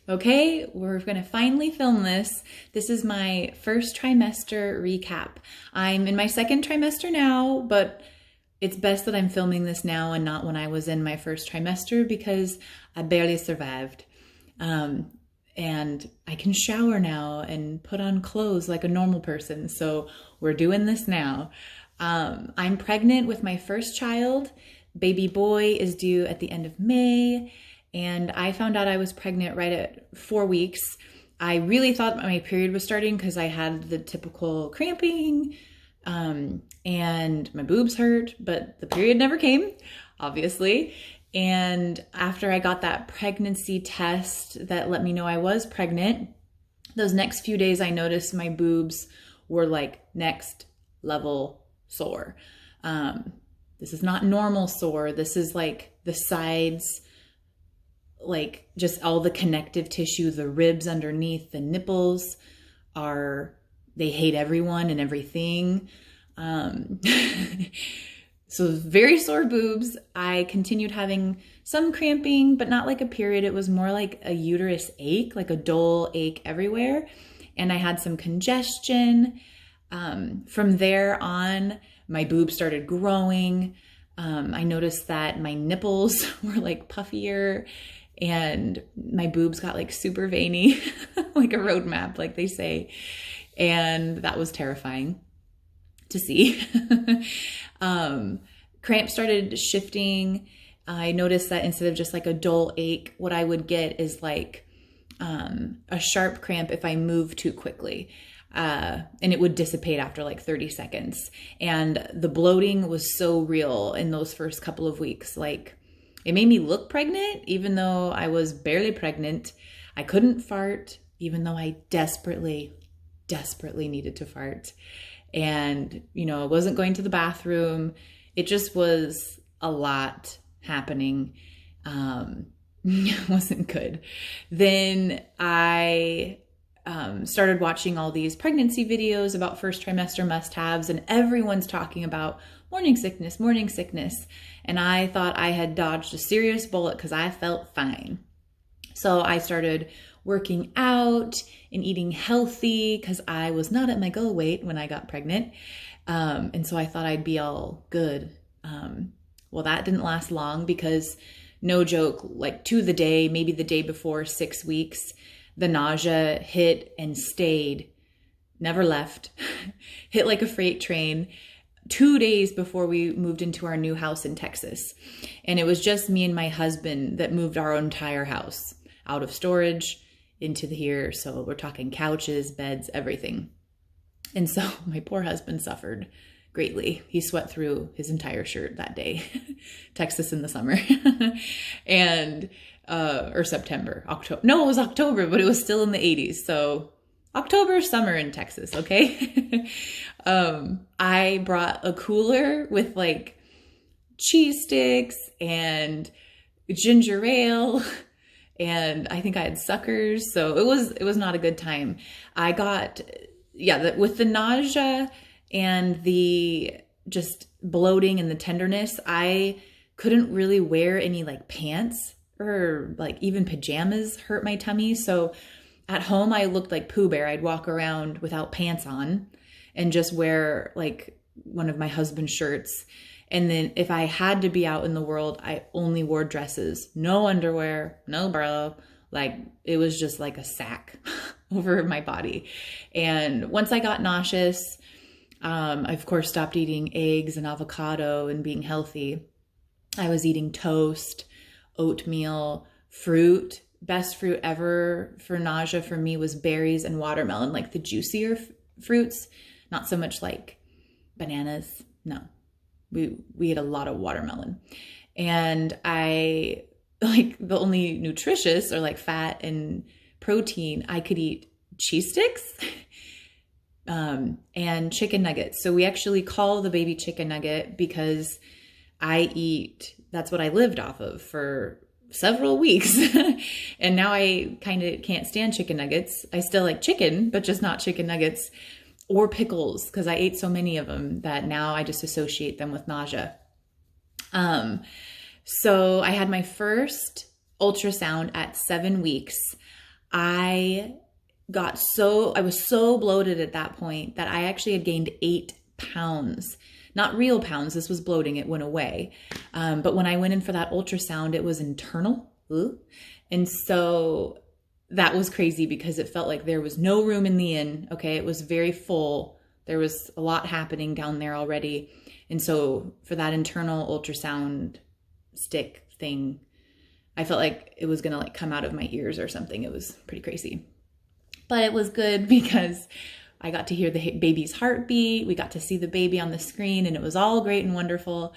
Okay, we're gonna finally film this. This is my first trimester recap. I'm in my second trimester now, but it's best that I'm filming this now and not when I was in my first trimester because I barely survived. And I can shower now and put on clothes like a normal person. So we're doing this now. I'm pregnant with my first child. Baby boy is due at the end of May. And I found out I was pregnant right at 4 weeks. I really thought my period was starting because I had the typical cramping and my boobs hurt, but the period never came, obviously. And after I got that pregnancy test that let me know I was pregnant, those next few days I noticed my boobs were like next level sore. This is not normal sore. This is like the sides, like just all the connective tissue, the ribs underneath the nipples they hate everyone and everything. So very sore boobs. I continued having some cramping, but not like a period. It was more like a uterus ache, like a dull ache everywhere. And I had some congestion. From there on, my boobs started growing. I noticed that my nipples were like puffier and my boobs got like super veiny, like a roadmap, like they say. And that was terrifying to see. Cramps started shifting. I noticed that instead of just like a dull ache, what I would get is like a sharp cramp if I move too quickly. And it would dissipate after like 30 seconds. And the bloating was so real in those first couple of weeks. Like it made me look pregnant, even though I was barely pregnant. I couldn't fart, even though I desperately needed to fart. And, I wasn't going to the bathroom. It just was a lot happening. It wasn't good. Then I started watching all these pregnancy videos about first trimester must-haves, and everyone's talking about morning sickness. And I thought I had dodged a serious bullet because I felt fine. So I started working out and eating healthy because I was not at my goal weight when I got pregnant. And so I thought I'd be all good. Well, that didn't last long because, no joke, like to the day, maybe the day before 6 weeks, the nausea hit and stayed, never left, hit like a freight train 2 days before we moved into our new house in Texas. And it was just me and my husband that moved our entire house out of storage into here. So we're talking couches, beds, everything. And so my poor husband suffered greatly. He sweat through his entire shirt that day. Texas in the summer. And or September, October. No, it was October, but it was still in the 80s. So October, summer in Texas, okay? I brought a cooler with like cheese sticks and ginger ale, and I think I had suckers. So it was not a good time. I got, with the nausea and the just bloating and the tenderness, I couldn't really wear any like pants or like even pajamas hurt my tummy. So at home, I looked like Pooh Bear. I'd walk around without pants on and just wear like one of my husband's shirts. And then if I had to be out in the world, I only wore dresses, no underwear, no bra. Like it was just like a sack over my body. And once I got nauseous, I of course stopped eating eggs and avocado and being healthy. I was eating toast, oatmeal, fruit. Best fruit ever for nausea for me was berries and watermelon, like the juicier fruits, not so much like bananas. No, we ate a lot of watermelon. And I like the only nutritious or like fat and protein, I could eat cheese sticks and chicken nuggets. So we actually call the baby chicken nugget because that's what I lived off of for several weeks. And now I kind of can't stand chicken nuggets. I still like chicken, but just not chicken nuggets or pickles because I ate so many of them that now I just associate them with nausea. So I had my first ultrasound at 7 weeks. I was so bloated at that point that I actually had gained 8 pounds. Not real pounds, this was bloating, it went away. But when I went in for that ultrasound, it was internal. Ooh. And so that was crazy because it felt like there was no room in the inn. Okay, it was very full. There was a lot happening down there already. And so for that internal ultrasound stick thing, I felt like it was gonna like come out of my ears or something. It was pretty crazy. But it was good because I got to hear the baby's heartbeat. We got to see the baby on the screen, and it was all great and wonderful.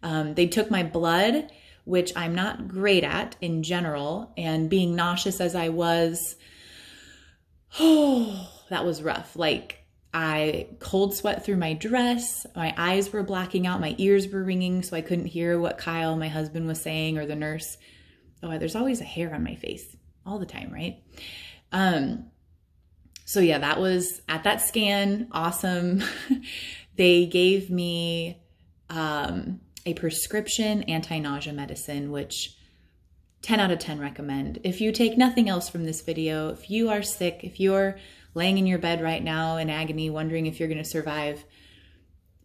They took my blood, which I'm not great at in general, and being nauseous as I was, oh, that was rough. Like, I cold sweat through my dress. My eyes were blacking out. My ears were ringing, so I couldn't hear what Kyle, my husband, was saying, or the nurse. Oh, there's always a hair on my face all the time, right? So yeah, that was at that scan. Awesome. They gave me a prescription anti-nausea medicine, which 10 out of 10 recommend. If you take nothing else from this video, if you are sick, if you're laying in your bed right now in agony, wondering if you're going to survive,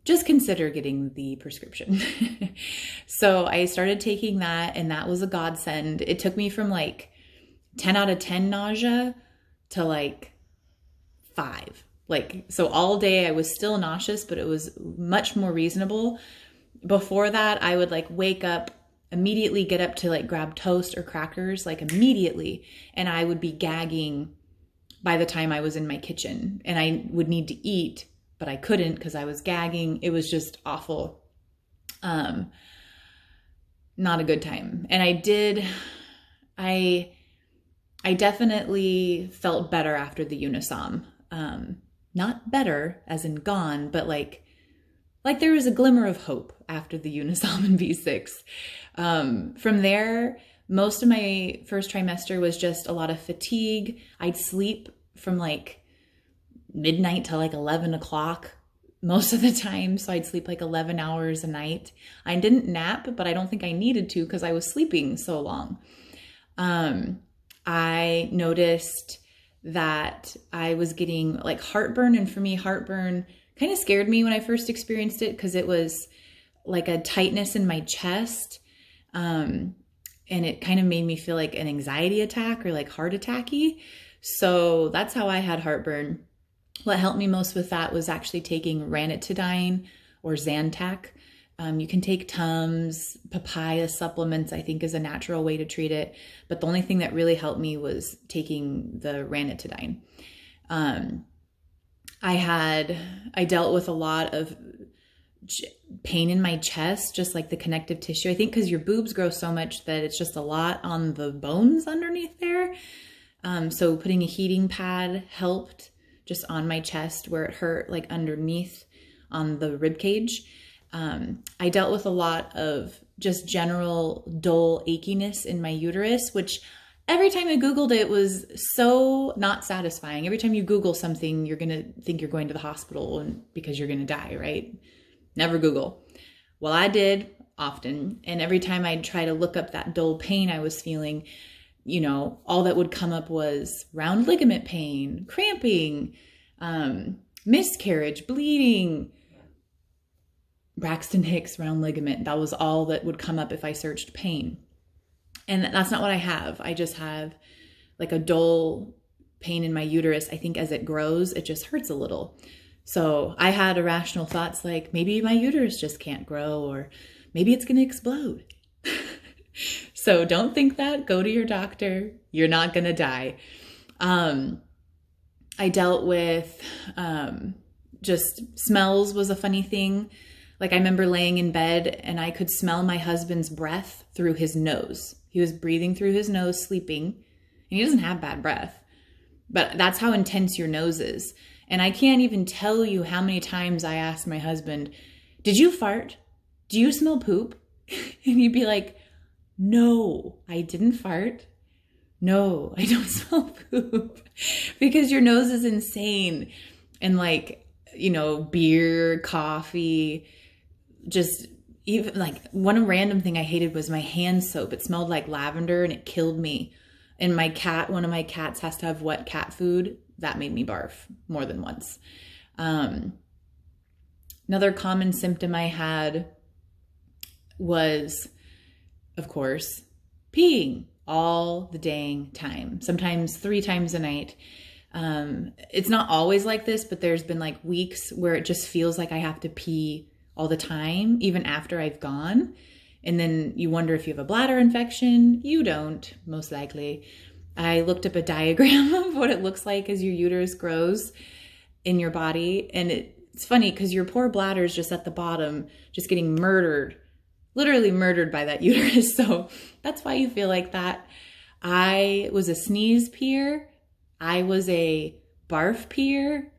just consider getting the prescription. So I started taking that, and that was a godsend. It took me from like 10 out of 10 nausea to like 5. Like, so all day I was still nauseous, but it was much more reasonable. Before that, I would like wake up, immediately get up to like grab toast or crackers, like immediately. And I would be gagging by the time I was in my kitchen, and I would need to eat, but I couldn't because I was gagging. It was just awful. Not a good time. And I definitely felt better after the Unisom. Not better as in gone, but like there was a glimmer of hope after the Unisom and B6. From there, most of my first trimester was just a lot of fatigue. I'd sleep from like midnight to like 11 o'clock most of the time. So I'd sleep like 11 hours a night. I didn't nap, but I don't think I needed to because I was sleeping so long. I noticed that I was getting like heartburn, and for me, heartburn kind of scared me when I first experienced it because it was like a tightness in my chest. And it kind of made me feel like an anxiety attack or like heart attacky. So that's how I had heartburn. What helped me most with that was actually taking ranitidine or Zantac. You can take Tums, papaya supplements, I think is a natural way to treat it. But the only thing that really helped me was taking the ranitidine. I dealt with a lot of pain in my chest, just like the connective tissue. I think because your boobs grow so much that it's just a lot on the bones underneath there. So putting a heating pad helped just on my chest where it hurt, like underneath on the rib cage. I dealt with a lot of just general dull achiness in my uterus, which every time I Googled it was so not satisfying. Every time you Google something, you're going to think you're going to the hospital because you're going to die, right? Never Google. Well, I did often. And every time I'd try to look up that dull pain I was feeling, you know, all that would come up was round ligament pain, cramping, miscarriage, bleeding, Braxton Hicks round ligament. That was all that would come up if I searched pain. And that's not what I have. I just have like a dull pain in my uterus. I think as it grows, it just hurts a little. So I had irrational thoughts like maybe my uterus just can't grow, or maybe it's going to explode. So don't think that. Go to your doctor. You're not going to die. I dealt with just smells was a funny thing. Like I remember laying in bed and I could smell my husband's breath through his nose. He was breathing through his nose, sleeping, and he doesn't have bad breath, but that's how intense your nose is. And I can't even tell you how many times I asked my husband, did you fart? Do you smell poop? And he'd be like, no, I didn't fart. No, I don't smell poop. Because your nose is insane. And like, you know, beer, coffee, just even like one random thing I hated was my hand soap. It smelled like lavender and it killed me. And one of my cats has to have wet cat food. That made me barf more than once. Another common symptom I had was, of course, peeing all the dang time, sometimes 3 times a night. It's not always like this, but there's been like weeks where it just feels like I have to pee all the time, even after I've gone. And then you wonder if you have a bladder infection. You don't, most likely. I looked up a diagram of what it looks like as your uterus grows in your body. And it's funny because your poor bladder is just at the bottom, just getting murdered, literally murdered by that uterus. So that's why you feel like that. I was a sneeze peer. I was a barf peer.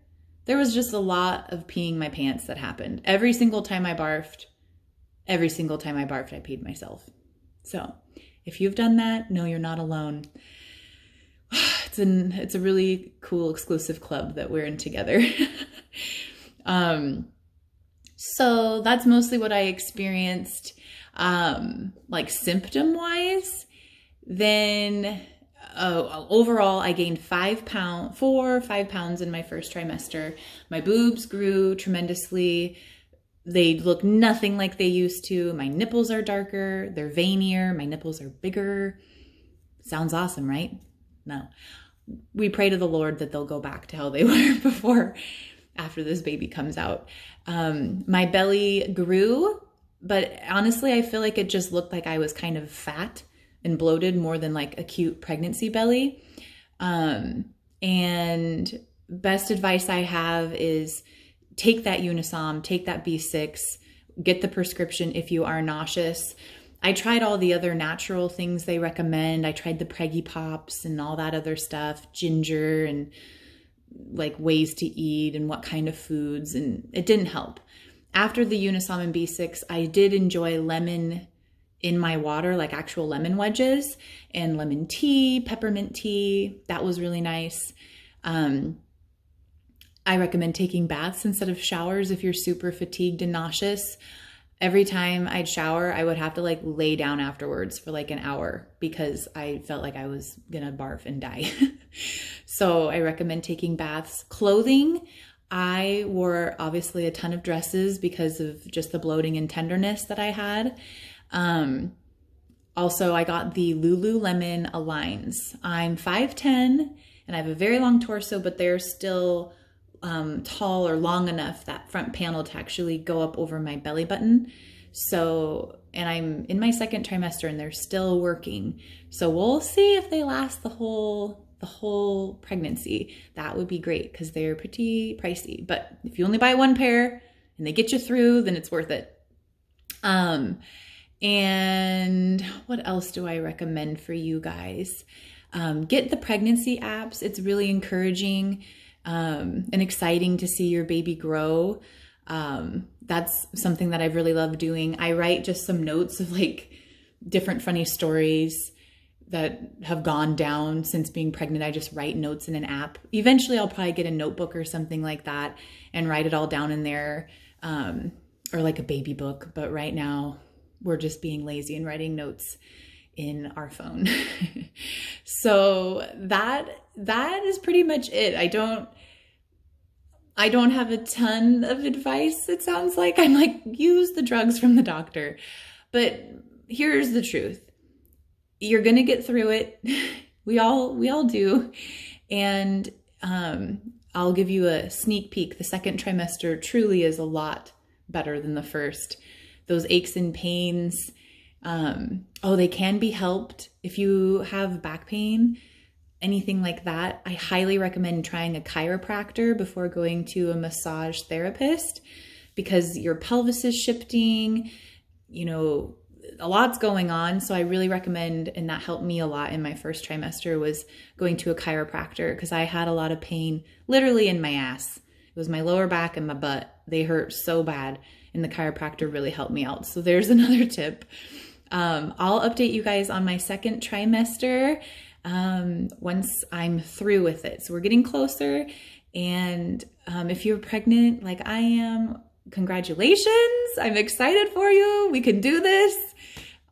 There was just a lot of peeing my pants that happened. Every single time I barfed, I peed myself. So if you've done that, no, you're not alone. It's a really cool exclusive club that we're in together. So that's mostly what I experienced, like symptom wise. Then overall, I gained 4 or 5 pounds in my first trimester. My boobs grew tremendously. They look nothing like they used to. My nipples are darker. They're veinier. My nipples are bigger. Sounds awesome, right? No. We pray to the Lord that they'll go back to how they were after this baby comes out. My belly grew, but honestly, I feel like it just looked like I was kind of fat and bloated more than like acute pregnancy belly. And best advice I have is take that Unisom, take that B6, get the prescription if you are nauseous. I tried all the other natural things they recommend. I tried the Preggy Pops and all that other stuff, ginger and like ways to eat and what kind of foods, and it didn't help. After the Unisom and B6, I did enjoy lemon in my water, like actual lemon wedges and lemon tea, peppermint tea. That was really nice. I recommend taking baths instead of showers if you're super fatigued and nauseous. Every time I'd shower, I would have to like lay down afterwards for like an hour because I felt like I was gonna barf and die. So I recommend taking baths. Clothing, I wore obviously a ton of dresses because of just the bloating and tenderness that I had. Also, I got the Lululemon Aligns. I'm 5'10" and I have a very long torso, but they're still tall or long enough, that front panel, to actually go up over my belly button. So, and I'm in my 2nd trimester and they're still working. So we'll see if they last the whole pregnancy. That would be great because they're pretty pricey. But if you only buy 1 pair and they get you through, then it's worth it. And what else do I recommend for you guys? Get the pregnancy apps. It's really encouraging and exciting to see your baby grow. That's something that I've really loved doing. I write just some notes of like different funny stories that have gone down since being pregnant. I just write notes in an app. Eventually I'll probably get a notebook or something like that and write it all down in there, or like a baby book. But right now we're just being lazy and writing notes in our phone. So that is pretty much it. I don't have a ton of advice. It sounds like I'm like, use the drugs from the doctor. But here's the truth. You're going to get through it. We all do. And I'll give you a sneak peek. The 2nd trimester truly is a lot better than the first. Those aches and pains, they can be helped. If you have back pain, anything like that, I highly recommend trying a chiropractor before going to a massage therapist because your pelvis is shifting, a lot's going on. So I really recommend, and that helped me a lot in my first trimester, was going to a chiropractor because I had a lot of pain literally in my ass. It was my lower back and my butt. They hurt so bad, and the chiropractor really helped me out. So there's another tip. I'll update you guys on my 2nd trimester once I'm through with it. So we're getting closer. And if you're pregnant like I am, congratulations. I'm excited for you. We can do this.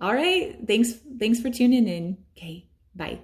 All right. Thanks for tuning in. Okay. Bye.